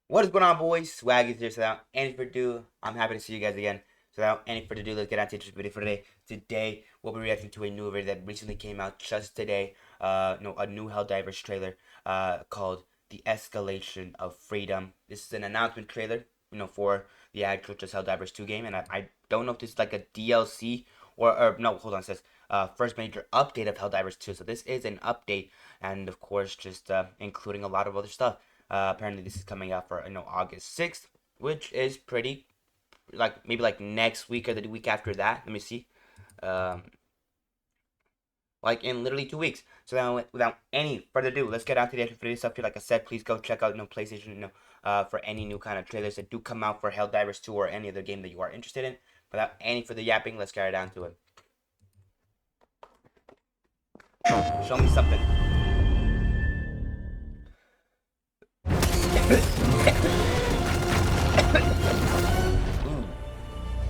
What is going on, boys? Swaggy here. So without any further ado, I'm happy to see you guys again. So without any further ado, let's get on to the video for today. Today, we'll be reacting to a new video that recently came out just today. A new Helldivers trailer called The Escalation of Freedom. This is an announcement trailer, for the actual just Helldivers 2 game. And I don't know if this is like a DLC or no, hold on, it says first major update of Helldivers 2. So this is an update, and of course, just including a lot of other stuff. Apparently this is coming out for August 6th, which is pretty maybe next week or the week after that. Let me see. Like in literally 2 weeks. So now, without any further ado, let's get on to the actual video stuff here. Like I said, please go check out PlayStation for any new kind of trailers that do come out for Helldivers 2 or any other game that you are interested in. Without any further yapping, let's get down to it. Show me something.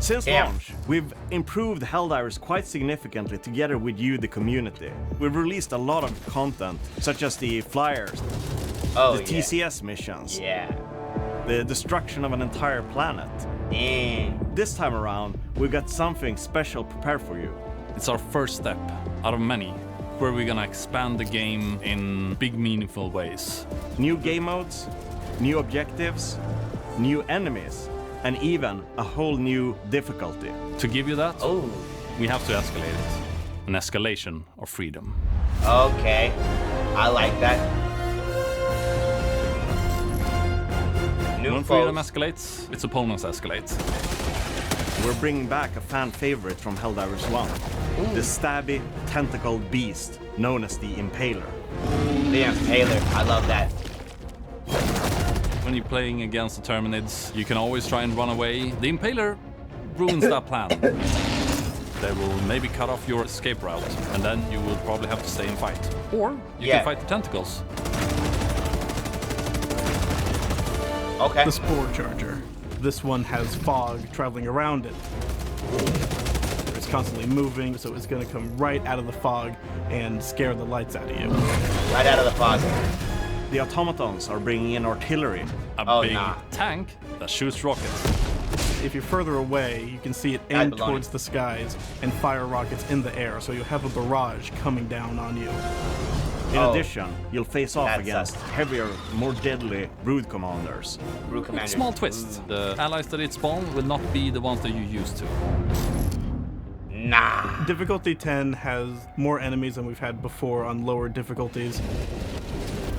Since launch, we've improved Helldivers quite significantly together with you, the community. We've released a lot of content, such as the flyers, the TCS missions, the destruction of an entire planet. This time around, we've got something special prepared for you. It's our first step out of many, where we're gonna expand the game in big, meaningful ways. New game modes, new objectives, new enemies, and even a whole new difficulty. To give you that, we have to escalate it. An escalation of freedom. Okay, I like that. When freedom escalates, its opponents escalate. We're bringing back a fan favorite from Helldivers 1. The stabby, tentacled beast known as the Impaler. The Impaler, I love that. When you're playing against the terminids, you can always try and run away. The Impaler ruins that plan. They will maybe cut off your escape route, and then you will probably have to stay and fight. Or you can fight the tentacles. Okay. The Spore Charger. This one has fog traveling around it. It's constantly moving, so it's going to come right out of the fog and scare the lights out of you. Right out of the fog. The automatons are bringing in artillery. A big tank that shoots rockets. If you're further away, you can see it aim towards the skies and fire rockets in the air, so you'll have a barrage coming down on you. In addition, you'll face off against heavier, more deadly brood commanders. Small twist. The allies that it spawn will not be the ones that you used to. Nah. Difficulty 10 has more enemies than we've had before on lower difficulties.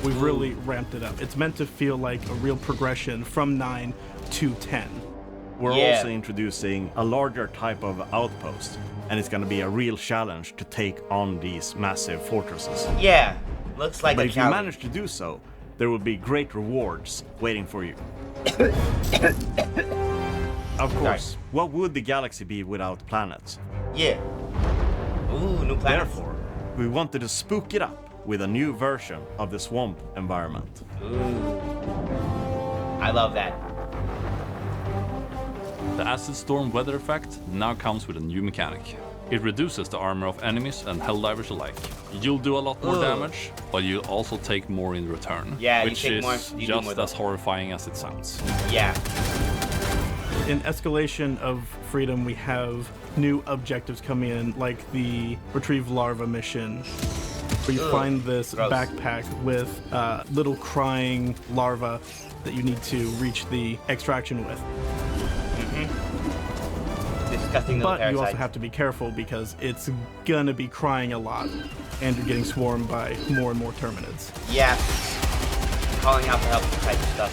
We've really ramped it up. It's meant to feel like a real progression from 9 to 10. We're also introducing a larger type of outpost, and it's going to be a real challenge to take on these massive fortresses. Yeah, looks like but a if challenge. you manage to do so, there will be great rewards waiting for you. Of course, what would the galaxy be without planets? Yeah. Ooh, new planets. Therefore, we wanted to spook it up with a new version of the swamp environment. Ooh. I love that. The acid storm weather effect now comes with a new mechanic. It reduces the armor of enemies and Helldivers alike. You'll do a lot more damage, but you'll also take more in return. Yeah, which you take more, is just as horrifying as it sounds. Yeah. In Escalation of Freedom, we have new objectives coming in, like the Retrieve Larva mission, where you find this backpack with little crying larvae that you need to reach the extraction with. Disgusting little But you also have to be careful because it's gonna be crying a lot, and you're getting swarmed by more and more terminids. Yeah. Calling out for help type of stuff.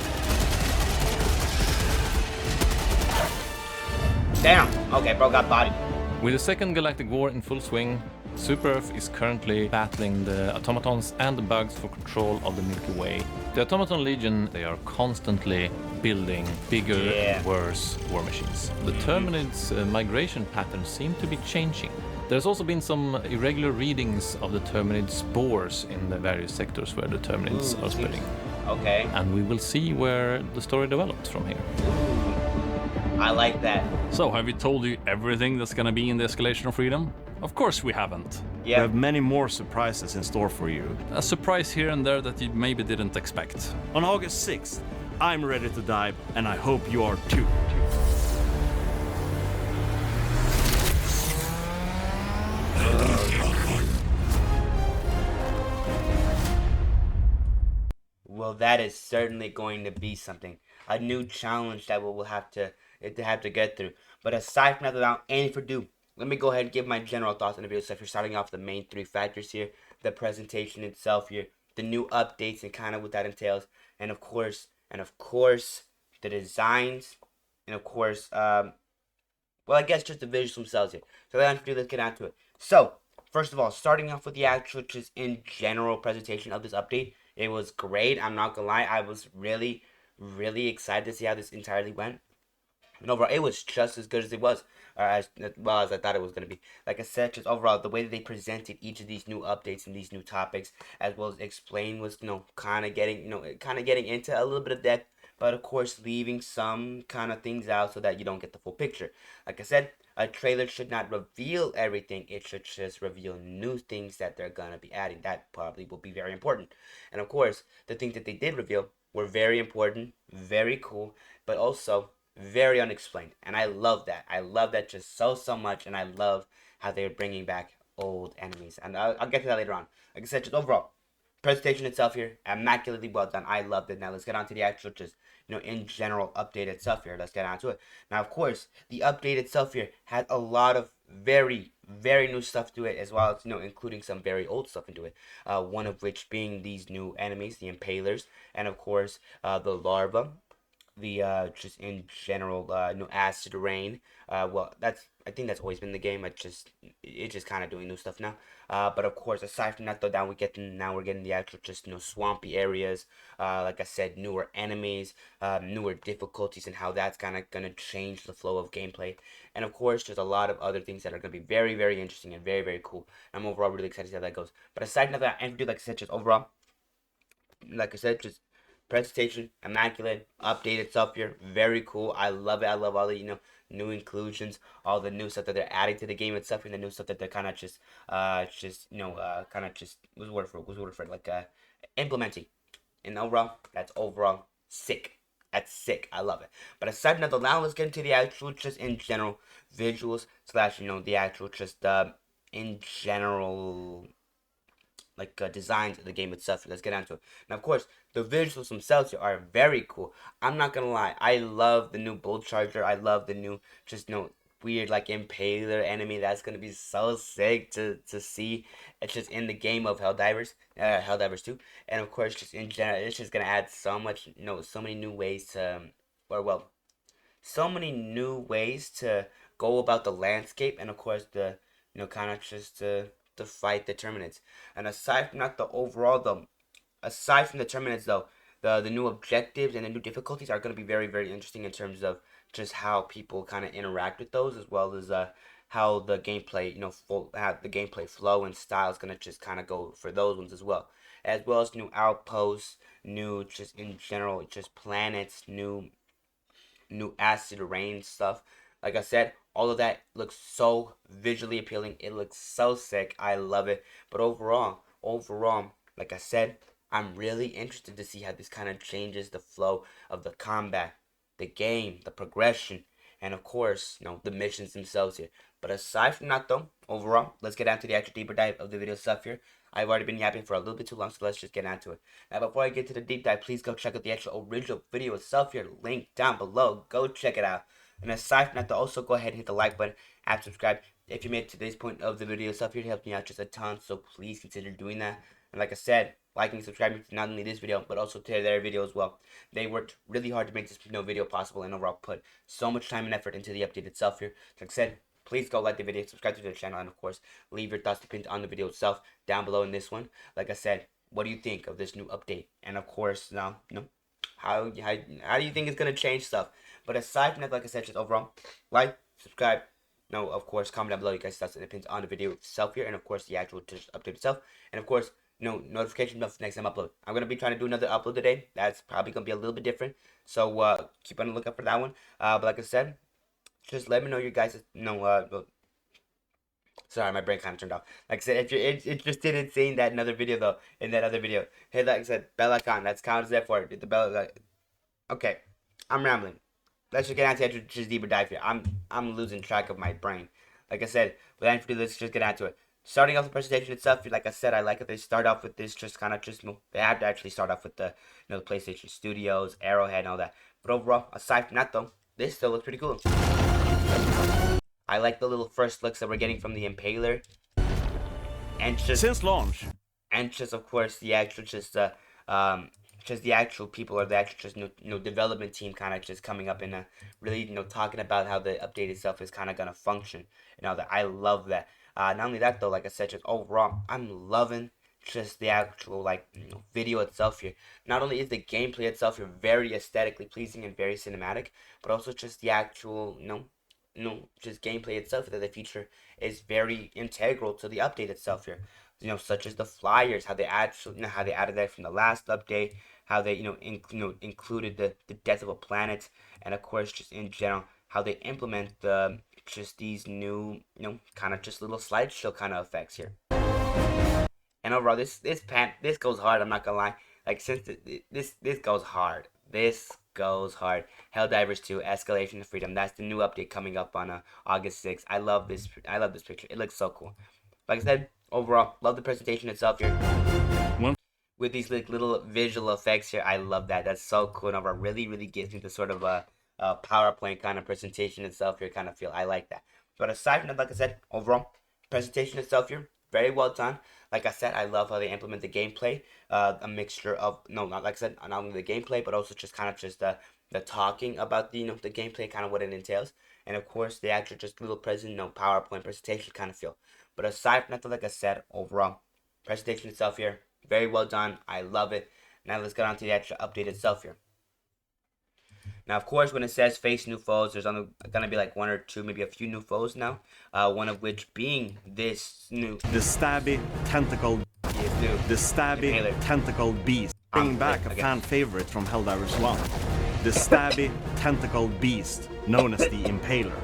Damn. Okay, bro got bodied. With the Second Galactic War in full swing, Super Earth is currently battling the automatons and the bugs for control of the Milky Way. The Automaton Legion, they are constantly building bigger and worse war machines. The Terminids' migration patterns seem to be changing. There's also been some irregular readings of the Terminid spores in the various sectors where the Terminids are spreading. Okay. And we will see where the story develops from here. I like that. So, have we told you everything that's gonna be in the Escalation of Freedom? Of course we haven't. We have many more surprises in store for you. A surprise here and there that you maybe didn't expect. On August 6th, I'm ready to dive, and I hope you are too. Well, that is certainly going to be something. A new challenge that we'll have to get through. But aside from that, without any further ado, let me go ahead and give my general thoughts on the video stuff. You're starting off the main three factors here, the presentation itself here, the new updates and kind of what that entails, and of course, the designs, and of course, well, I guess just the visuals themselves here. So let's get on to it. So, first of all, starting off with the actual, just in general presentation of this update, it was great. I'm not gonna lie, I was really, really excited to see how this entirely went. And overall, it was just as good as it was, or as well as I thought it was going to be. Like I said, just overall, the way that they presented each of these new updates and these new topics, as well as explain, was, kind of getting into a little bit of depth, but of course, leaving some kind of things out so that you don't get the full picture. Like I said, a trailer should not reveal everything. It should just reveal new things that they're going to be adding. That probably will be very important. And of course, the things that they did reveal were very important, very cool, but also very unexplained, and I love that. I love that just so much, and I love how they're bringing back old enemies, and I'll get to that later on. Like I said, just overall presentation itself here, immaculately well done. I loved it. Now let's get on to the actual, just in general update itself here. Let's get on to it. Now, of course, the update itself here had a lot of very new stuff to it, as well as including some very old stuff into it. One of which being these new enemies, the impalers, and of course the larva, the just in general acid rain. Well, I think that's always been the game. It's just kind of doing new stuff now. But of course, aside from that, though, now we're getting the actual, just swampy areas. Like I said, newer enemies, newer difficulties, and how that's kind of gonna change the flow of gameplay. And of course, there's a lot of other things that are gonna be very interesting and very cool. I'm overall really excited to see how that goes. But aside from that, and like I said, just overall, like I said, just presentation, immaculate, updated stuff here, very cool. I love it. I love all the new inclusions, all the new stuff that they're adding to the game itself, and the new stuff that they're kind of just kind of just what's the word for it, like implementing. And overall, that's overall sick. That's sick. I love it. But aside from that, now let's get into the actual, just in general visuals slash the actual, just in general, like designs of the game itself. Let's get onto it. Now, of course, the visuals themselves are very cool. I'm not gonna lie, I love the new bull charger. I love the new, just weird, like, impaler enemy. That's gonna be so sick to see. It's just in the game of Helldivers, Helldivers 2, and of course, just in general, it's just gonna add so much, so many new ways to, or well, so many new ways to go about the landscape, and of course the kind of just to fight the terminids. And aside from that, aside from the terminids though, the new objectives and the new difficulties are going to be very interesting in terms of just how people kind of interact with those, as well as how the gameplay, how the gameplay flow and style is going to just kind of go for those ones, as well as new outposts, new, just in general, just planets, new acid rain stuff. Like I said, all of that looks so visually appealing. It looks so sick. I love it. But overall, like I said, I'm really interested to see how this kind of changes the flow of the combat, the game, the progression, and of course, the missions themselves here. But aside from that, though, overall, let's get down to the actual deeper dive of the video stuff here. I've already been yapping for a little bit too long, so let's just get into it. Now, before I get to the deep dive, please go check out the actual original video itself here, link down below. Go check it out. And aside from that, also go ahead and hit the like button and subscribe if you made it to this point of the video stuff here. It helps me out just a ton, so please consider doing that. And like I said, liking and subscribing to not only this video, but also to their video as well. They worked really hard to make this video possible, and overall put so much time and effort into the update itself here. Like I said, please go like the video, subscribe to the channel, and of course, leave your thoughts depending on the video itself down below in this one. Like I said, what do you think of this new update? And of course, now, how do you think it's going to change stuff? But aside from that, like I said, just overall, like, subscribe, of course, comment down below you guys' thoughts. It depends on the video itself here, and of course, the actual update itself. And of course, notification of next time upload. I'm going to be trying to do another upload today. That's probably going to be a little bit different. So, keep on the lookout for that one. But like I said, just let me know you guys, sorry, my brain kind of turned off. Like I said, if you're interested in seeing that another video though, in that other video, hit, like I said, bell icon. That's counts there for it. Hit the bell, Okay, I'm rambling. Let's just get on to just deeper dive here. I'm losing track of my brain. Like I said, without any further, let's just get onto it. Starting off the presentation itself, like I said, I like it. They start off with this just kind of just they have to actually start off with the the PlayStation Studios, Arrowhead, and all that. But overall, aside from that though, this still looks pretty cool. I like the little first looks that we're getting from the Impaler, and just since launch, and just of course the actual just the actual people or the actual just development team kind of just coming up and really talking about how the update itself is kind of gonna function and all that. I love that. Not only that though, like I said, just overall, I'm loving just the actual video itself here. Not only is the gameplay itself here very aesthetically pleasing and very cinematic, but also just the actual just gameplay itself that the feature is very integral to the update itself here. Such as the flyers, how they actually how they added that from the last update, how they included the death of a planet, and of course just in general how they implement the just these new kind of just little slideshow kind of effects here. And overall, this goes hard. I'm not gonna lie. Like since this goes hard. This goes hard. Helldivers 2, Escalation of Freedom. That's the new update coming up on August 6th. I love this. I love this picture. It looks so cool. Like I said, overall, love the presentation itself here. With these little visual effects here, I love that. That's so cool. And overall, really gives me the sort of a PowerPoint kind of presentation itself here kind of feel. I like that. But aside from that, like I said, overall, presentation itself here, very well done. Like I said, I love how they implement the gameplay. A mixture of not like I said, not only the gameplay, but also just kind of just the talking about the the gameplay, kind of what it entails, and of course the actual just little PowerPoint presentation kind of feel. But aside from that, like I said, overall presentation itself here, very well done. I love it. Now let's get on to the actual update itself here. Now, of course, when it says face new foes, there's only gonna be like one or two, maybe a few new foes now. One of which being this new, the stabby tentacled, the stabby tentacled beast, bringing back a fan favorite from Helldivers 1, the stabby tentacled beast known as the Impaler.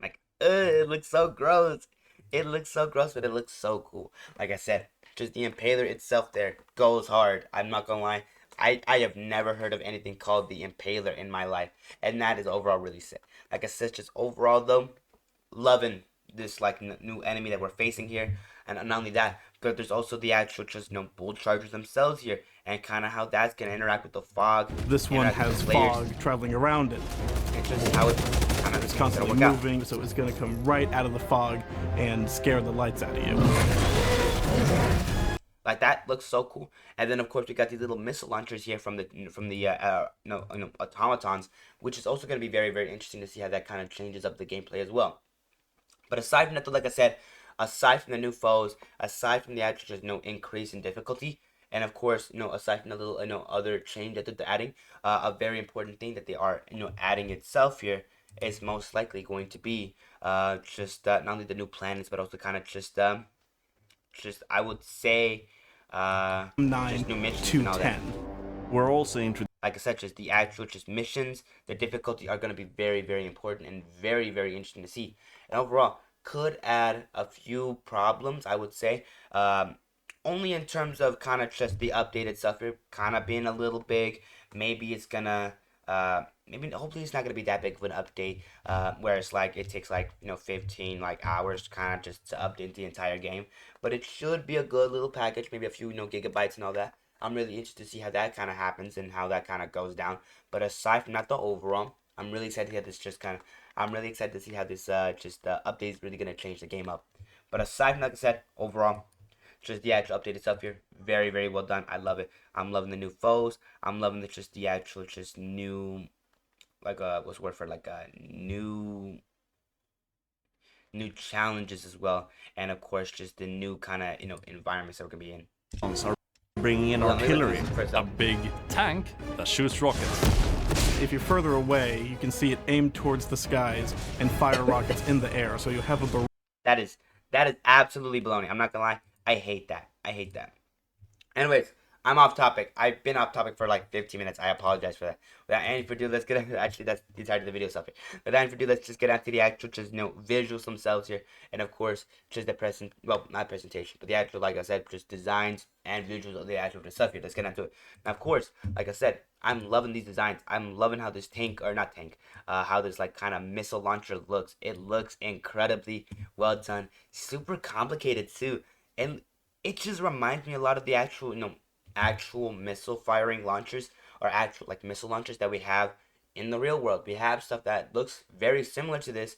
Like, it looks so gross. It looks so gross, but it looks so cool. Like I said, just the Impaler itself there goes hard. I'm not gonna lie. I have never heard of anything called the Impaler in my life, and that is overall really sick. Like I said, just overall though, loving this new enemy that we're facing here, and not only that, but there's also the actual just bull chargers themselves here, and kind of how that's gonna interact with the fog. This one has fog traveling around it. It's just how it's constantly moving, so it's gonna come right out of the fog and scare the lights out of you. Like that looks so cool. And then of course we got these little missile launchers here from the automatons, which is also going to be very interesting to see how that kind of changes up the gameplay as well. But aside from that, like I said, aside from the new foes, aside from the actual just increase in difficulty, and of course aside from the little other change that they're adding, a very important thing that they are adding itself here is most likely going to be just not only the new planets, but also kind of just I would say 9 just new missions to and all 10. that. We're also introducing, like I said, just the actual just missions, the difficulty are going to be very important and very interesting to see. And overall, could add a few problems, I would say. Only in terms of kind of just the update itself, kind of being a little big. Maybe it's gonna hopefully it's not gonna be that big of an update. Where it's like it takes 15 hours kind of just to update the entire game. But it should be a good little package, maybe a few gigabytes and all that. I'm really interested to see how that kind of happens and how that kind of goes down. But aside from that, the overall, I'm really excited to see how this I'm really excited to see how this update is really gonna change the game up. But aside from like I said, overall, just the actual update itself here, very well done. I love it. I'm loving the new foes. I'm loving the actual new what's the word for new challenges as well, and of course just the new kind of environments that we're gonna be in. are bringing in artillery, a big tank that shoots rockets. If you're further away, you can see it aimed towards the skies and fire rockets in the air. So you have a that is absolutely baloney. I'm not gonna lie. I hate that. Anyways, I'm off topic. I've been off topic for like 15 minutes. I apologize for that. Without any further ado, let's get into, actually that's the entire of the video stuff here. Without any further ado, let's just get into the actual just visuals themselves here, and of course just the not presentation, but the actual, like I said, just designs and visuals of the actual stuff here. Let's get into it. Now, of course, like I said, I'm loving these designs. I'm loving how this how this like kind of missile launcher looks. It looks incredibly well done, super complicated too, and it just reminds me a lot of the actual missile firing launchers, or actual like missile launchers that we have in the real world. We have stuff that looks very similar to this,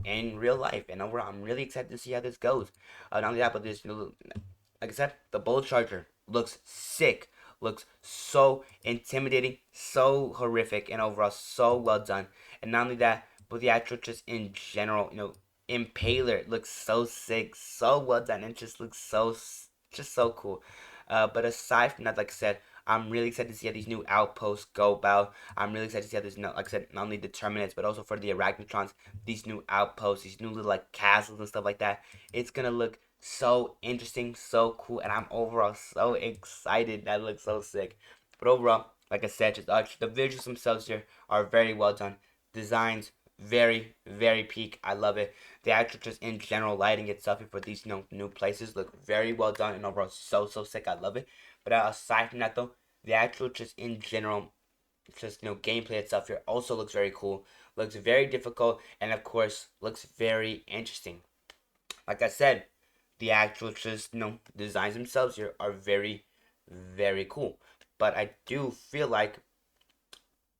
in real life, and overall, I'm really excited to see how this goes. Not only that, but this, like I said, the bullet charger looks sick, looks so intimidating, so horrific, and overall so well done. And not only that, but the actual just in general, impaler looks so sick, so well done, and just looks just so cool. But aside from that, like I said, I'm really excited to see how these new outposts go about. I'm really excited to see how this, like I said, not only the terminids, but also for the arachnotrons, these new outposts, these new little like castles and stuff like that. It's gonna look so interesting, so cool, and I'm overall so excited. That looks so sick. But overall, like I said, just the visuals themselves here are very well done. Designs very, very peak. I love it. The actual just in general lighting itself for these new places look very well done, and overall so sick. I love it. But aside from that though, the actual just in general just gameplay itself here also looks very cool. Looks very difficult, and of course looks very interesting. Like I said, the actual just designs themselves here are very, very cool. But I do feel like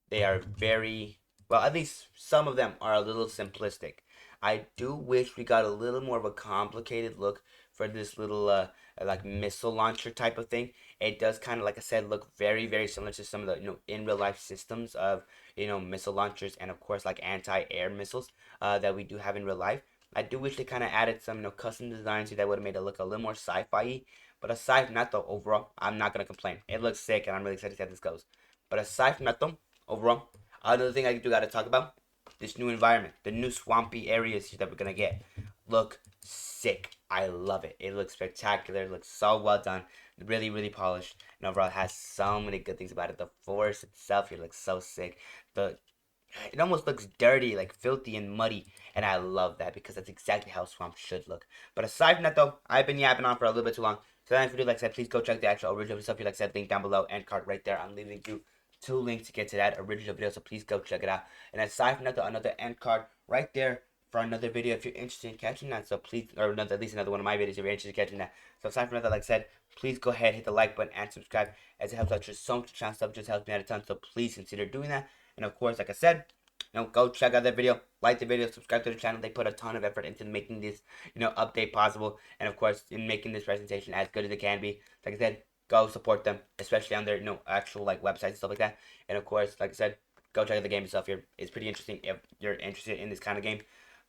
they are very well, at least some of them are a little simplistic. I do wish we got a little more of a complicated look for this little like missile launcher type of thing. It does kind of, like I said, look very, very similar to some of the in real life systems of missile launchers, and of course like anti-air missiles that we do have in real life. I do wish they kind of added some custom designs here that would have made it look a little more sci-fi. But aside from that though, overall, I'm not gonna complain. It looks sick, and I'm really excited to see how this goes. But aside from that though, overall, another thing I do gotta talk about, this new environment, the new swampy areas that we're gonna get, look sick. I love it. It looks spectacular. It looks so well done. Really, really polished. And overall, it has so many good things about it. The forest itself here looks so sick. It almost looks dirty, like filthy and muddy, and I love that because that's exactly how swamp should look. But aside from that though, I've been yapping on for a little bit too long. So if you do, like I said, please go check the actual original stuff. Like I said, link down below, and card right there. I'm leaving you 2 links to get to that original video, so please go check it out. And aside from that, another end card right there for another video if you're interested in catching that. So please, or another, at least another one of my videos if you're interested in catching that. So aside from that, like I said, please go ahead, hit the like button and subscribe, as it helps out just so much. Channel stuff just helps me out a ton. So please consider doing that. And of course, like I said, go check out that video, like the video, subscribe to the channel. They put a ton of effort into making this, update possible, and of course, in making this presentation as good as it can be. Like I said, go support them, especially on their, actual like websites and stuff like that. And of course, like I said, go check out the game itself here. It's pretty interesting if you're interested in this kind of game.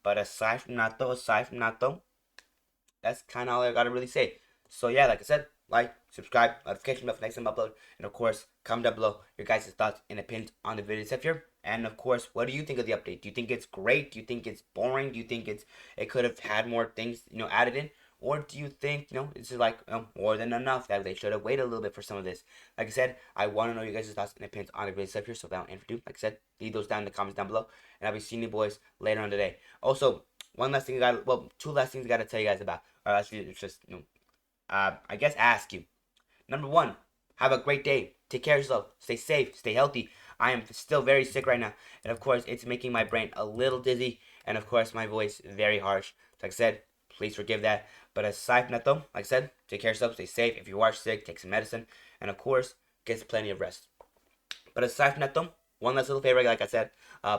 But aside from that though, that's kind of all I gotta really say. So yeah, like I said, like, subscribe, notification bell for next time upload, and of course, comment down below your guys' thoughts and opinions on the video itself here. And of course, what do you think of the update? Do you think it's great? Do you think it's boring? Do you think it could have had more things added in? Or do you think this is like more than enough, that they should have waited a little bit for some of this? Like I said, I want to know your guys' thoughts and opinions on the video stuff here. So without any further ado, like I said, leave those down in the comments down below, and I'll be seeing you boys later on today. Also, two last things I gotta tell you guys about. Or actually, it's just I guess ask you. Number one, have a great day. Take care of yourself. Stay safe. Stay healthy. I am still very sick right now, and of course, it's making my brain a little dizzy, and of course, my voice very harsh. Like I said, please forgive that. But aside from that though, like I said, take care of yourself, stay safe. If you are sick, take some medicine, and of course, get plenty of rest. But aside from that though, one last little favor, like I said,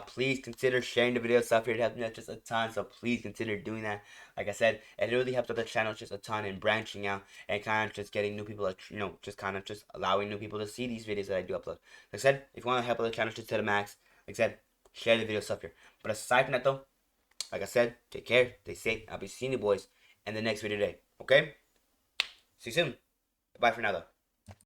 please consider sharing the video stuff here. It helps me out just a ton, so please consider doing that. Like I said, it really helps out the channel just a ton in branching out and kind of just getting new people, just kind of just allowing new people to see these videos that I do upload. Like I said, if you want to help out the channel just to the max, like I said, share the video stuff here. But aside from that though, like I said, take care, stay safe. I'll be seeing you boys in the next video today. Okay? See you soon. Bye for now though.